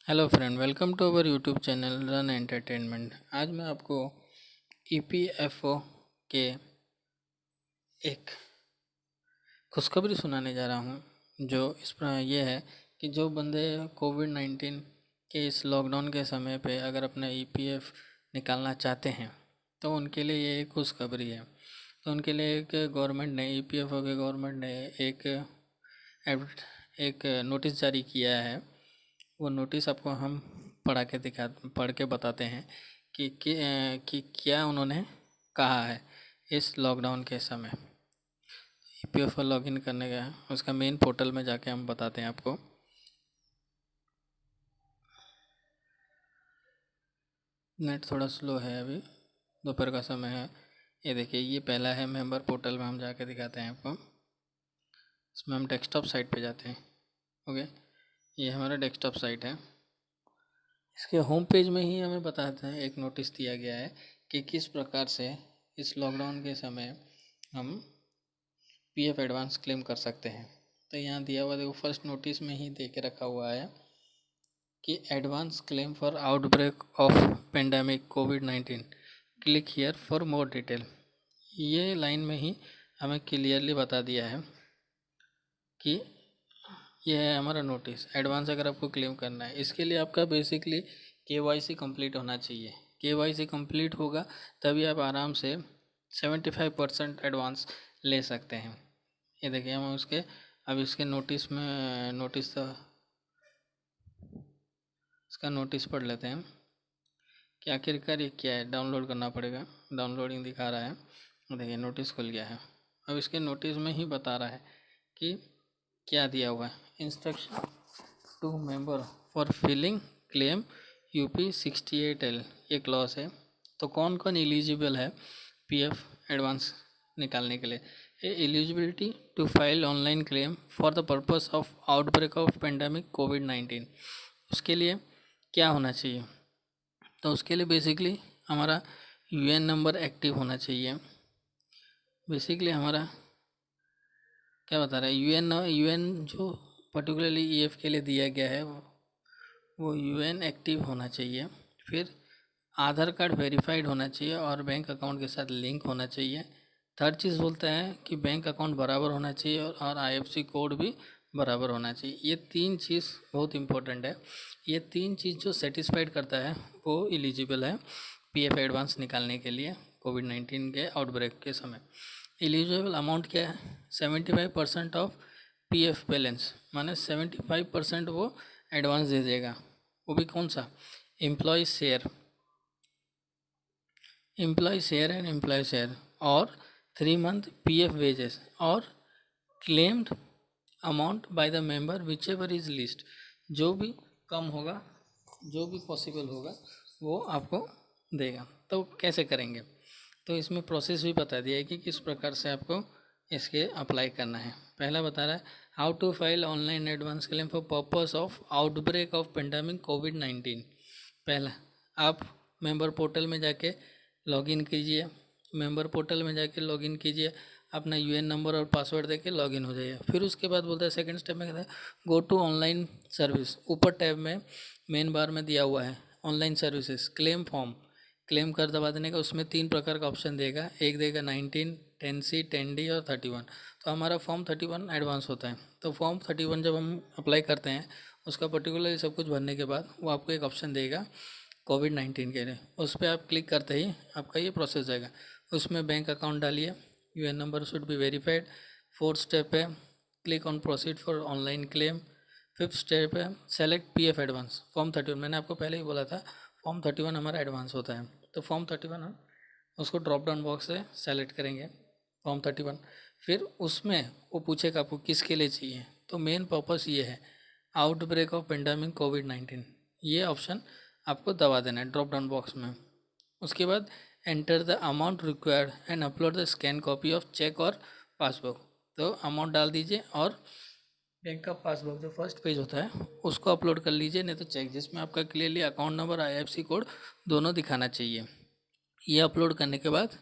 Hello friend, welcome to our YouTube channel run entertainment. आज मैं आपको ईपीएफओ के एक खुशखबरी सुनाने जा रहा हूँ। जो इस पर ये है कि जो बंदे कोविड-19 के इस लॉकडाउन के समय पे अगर अपना ईपीएफ निकालना चाहते हैं तो उनके लिए ये एक खुशखबरी है। तो उनके लिए एक गवर्नमेंट ने ईपीएफओ के गवर्नमेंट ने एक नोटिस जारी किया है। वो नोटिस आपको हम पढ़ के बताते हैं कि क्या उन्होंने कहा है इस लॉकडाउन के समय। ईपीएफओ लॉगिन करने का उसका मेन पोर्टल में जाके हम बताते हैं आपको। नेट थोड़ा स्लो है, अभी दोपहर का समय है। ये देखिए, ये पहला है मेंबर पोर्टल में, हम जाके दिखाते हैं आपको। इसमें हम डेस्कटॉप साइट पे जाते हैं। ओके, ये हमारा डेस्कटॉप साइट है। इसके होम पेज में ही हमें बताते हैं, एक नोटिस दिया गया है कि किस प्रकार से इस लॉकडाउन के समय हम पीएफ एडवांस क्लेम कर सकते हैं। तो यहाँ दिया हुआ देखो, फर्स्ट नोटिस में ही दे के रखा हुआ है कि advance claim for outbreak of pandemic covid, click here for more detail. ये लाइन में ही हमें क्लियरली बता दिया है कि ये है हमारा नोटिस। एडवांस अगर आपको क्लेम करना है, इसके लिए आपका बेसिकली केवाईसी कंप्लीट होना चाहिए। केवाईसी कंप्लीट होगा तभी आप आराम से 75% एडवांस ले सकते हैं। ये देखिए, हम उसके अब इसके नोटिस में इसका नोटिस पढ़ लेते हैं कि आखिरकार ये क्या है। डाउनलोड करना पड़ेगा, डाउनलोडिंग दिखा रहा है। देखिए, नोटिस खुल गया है। अब इसके नोटिस में ही बता रहा है कि क्या दिया हुआ है। Instruction to member for filling claim UP 68L, ये क्लॉज है। तो कौन कौन एलिजिबल है पीएफ एडवांस निकालने के लिए। Eligibility to file online claim for the purpose of outbreak of pandemic कोविड-19। उसके लिए क्या होना चाहिए, तो उसके लिए बेसिकली हमारा यूएन नंबर एक्टिव होना चाहिए। बेसिकली हमारा क्या बता रहा है, यूएन जो पर्टिकुलरली ईएफ के लिए दिया गया है वो यूएन एक्टिव होना चाहिए। फिर आधार कार्ड वेरीफाइड होना चाहिए और बैंक अकाउंट के साथ लिंक होना चाहिए। थर्ड चीज़ बोलता है कि बैंक अकाउंट बराबर होना चाहिए और आईएफएससी कोड भी बराबर होना चाहिए। ये तीन चीज़ बहुत इंपॉर्टेंट है। ये तीन चीज़ जो सेटिस्फाइड करता है वो एलिजिबल है पीएफ एडवांस निकालने के लिए कोविड-19 के आउटब्रेक के समय। एलिजिबल अमाउंट क्या है, 75% ऑफ पीएफ बैलेंस, माने 75% वो एडवांस दे देगा। वो भी कौन सा, employee share and employer share और 3 मंथ पीएफ वेजेस और claimed amount by the member whichever is least. जो भी कम होगा, जो भी पॉसिबल होगा वो आपको देगा। तो कैसे करेंगे, तो इसमें प्रोसेस भी बता दिया है कि किस प्रकार से आपको इसके अप्लाई करना है। पहला बता रहा है how to file online advance claim for purpose of outbreak of pandemic कोविड-19। पहला, आप मेंबर पोर्टल में जाके लॉगिन कीजिए। मेंबर पोर्टल में जाके लॉगिन कीजिए, अपना यूएन नंबर और पासवर्ड देके लॉगिन हो जाइए। फिर उसके बाद बोलता है सेकंड स्टेप में कहता है गो टू ऑनलाइन सर्विस। ऊपर टैब में मेन बार में दिया हुआ है online services, claim form. Claim कर दबा देने का, उसमें 3 प्रकार का ऑप्शन देगा। एक देगा 19, 10C, 10D और 31। तो हमारा फॉर्म 31 एडवांस होता है। तो फॉर्म 31 जब हम अप्लाई करते हैं, उसका पर्टिकुलरली सब कुछ भरने के बाद वो आपको एक ऑप्शन देगा कोविड-19 के लिए। उस पर आप क्लिक करते ही आपका ये प्रोसेस जाएगा। उसमें बैंक अकाउंट डालिए, UAN number should be verified. Fourth step है click on proceed for online claim. Fifth step है सेलेक्ट पीएफ एडवांस फॉर्म 31। मैंने आपको पहले ही बोला था फॉर्म 31 हमारा एडवांस होता है। तो फॉर्म 31 हम उसको ड्रॉप डाउन बॉक्स से सेलेक्ट करेंगे फॉर्म 31। फिर उसमें वो पूछेगा आपको किसके लिए चाहिए। तो मेन पर्पस ये है आउटब्रेक ऑफ पेंडेमिक कोविड-19, ये ऑप्शन आपको दबा देना है ड्रॉप डाउन बॉक्स में। उसके बाद enter the amount required and upload the scan copy of cheque और पासबुक। तो अमाउंट डाल दीजिए और बैंक का पासबुक जो फर्स्ट पेज होता है उसको अपलोड कर लीजिए, नहीं तो चेक जिसमें आपका clearly account number IFSC code दोनों दिखाना चाहिए। ये अपलोड करने के बाद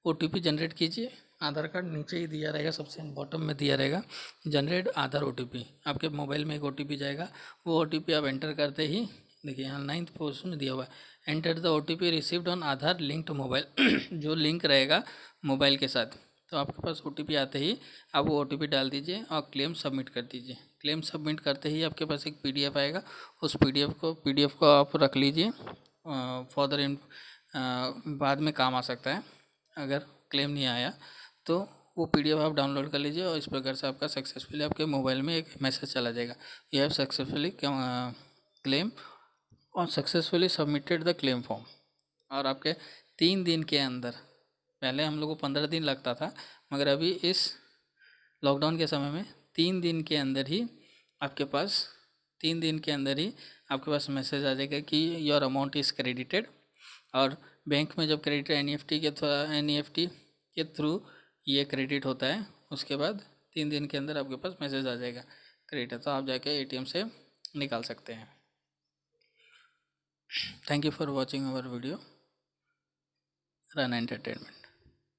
ओटीपी जनरेट कीजिए आधार कार्ड नीचे ही दिया रहेगा, सबसे बॉटम में दिया रहेगा जनरेट आधार OTP। आपके मोबाइल में एक OTP जाएगा, वो OTP आप एंटर करते ही देखिए यहाँ 9th पोजीशन में दिया हुआ है, enter the OTP received on Aadhaar linked mobile. जो लिंक रहेगा मोबाइल के साथ, तो आपके पास OTP आते ही आप वो OTP डाल दीजिए और क्लेम सबमिट कर दीजिए। क्लेम सबमिट करते ही आपके पास एक PDF आएगा, उस PDF को आप रख लीजिए, फर्दर बाद में काम आ सकता है। अगर क्लेम नहीं आया तो वो PDF आप डाउनलोड कर लीजिए और इस प्रकार से आपका सक्सेसफुली आपके मोबाइल में एक मैसेज चला जाएगा, यू हैव सक्सेसफुली क्लेम और successfully submitted the claim form. और आपके 3 दिन के अंदर, पहले हम लोग को 15 दिन लगता था, मगर अभी इस लॉकडाउन के समय में 3 दिन के अंदर ही आपके पास 3 दिन के अंदर ही आपके पास मैसेज आ जाएगा कि योर अमाउंट इज़ क्रेडिटेड। और बैंक में जब क्रेडिट NEFT के थ्रू ये क्रेडिट होता है, उसके बाद 3 दिन के अंदर आपके पास मैसेज आ जाएगा क्रेडिट है, तो आप जाके ATM से निकाल सकते हैं। Thank you for watching our video run entertainment.